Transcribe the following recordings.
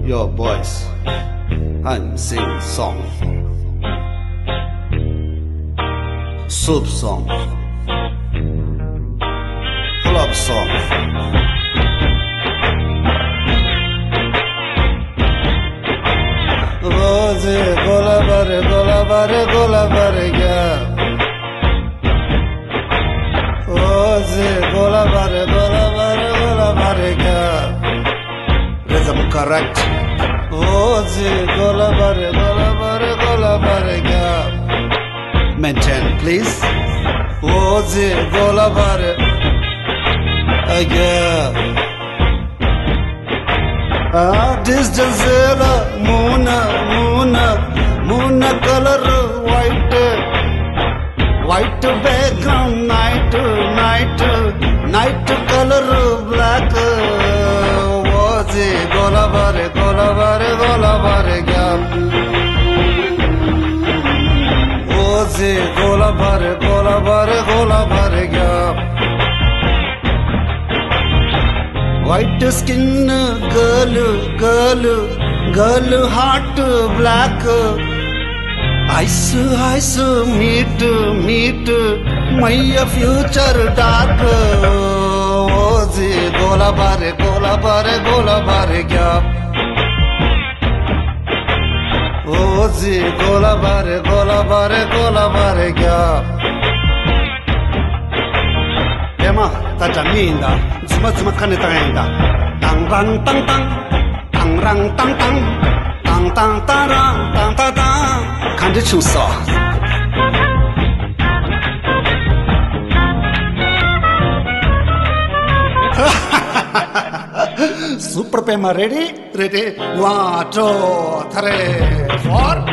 your voice and sing song. Soup song, club song. Roze gola bare gya. Roze gola bare gya. Rhythm correct. Roze gola bare gya. Maintain, please. Roze gola bare gya. Distance moon color white background night color black. Was gola bare gya. Was gola bare gya. White skin girl heart black. Ice meet my future dark. Ozi gola bare gya. Ozi gola bare gya. Ema ta jaminda zuma kane taenda. Tang rang tang tang tang rang tang tang tang tang tarang tang ta tang. Kanji chusa. Super Pema ready? 1, 2, 3, 4.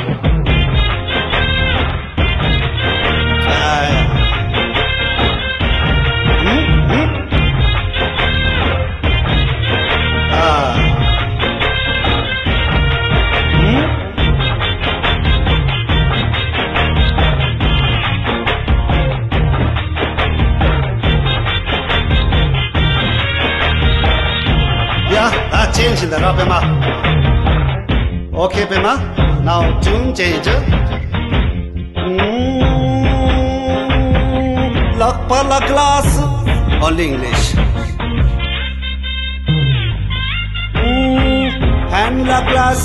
Change in the raw Pema. Okay Pema, now tune change. La pala glass, only English. Hand la glass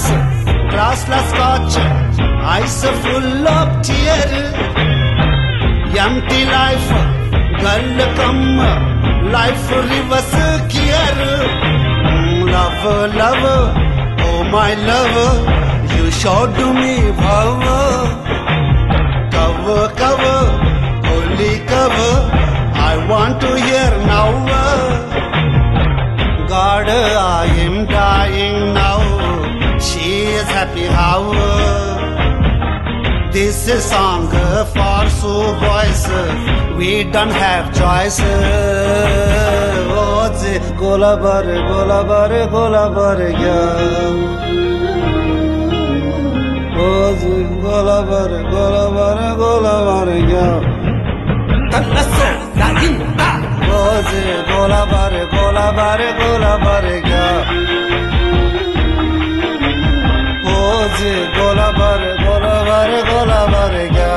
la scotch, ice full of tear. Empty life, girl come, life reverse gear. Love, oh my lover, you showed me power. Cover, only cover, I want to hear now. God, I am dying now, she is happy how. This is song for Sue boys, we don't have choice. Ozi gola bare gya. Ozi gola bare gya. Talasso la inda. Ozi gola bare gya. Ozi gola bare gya.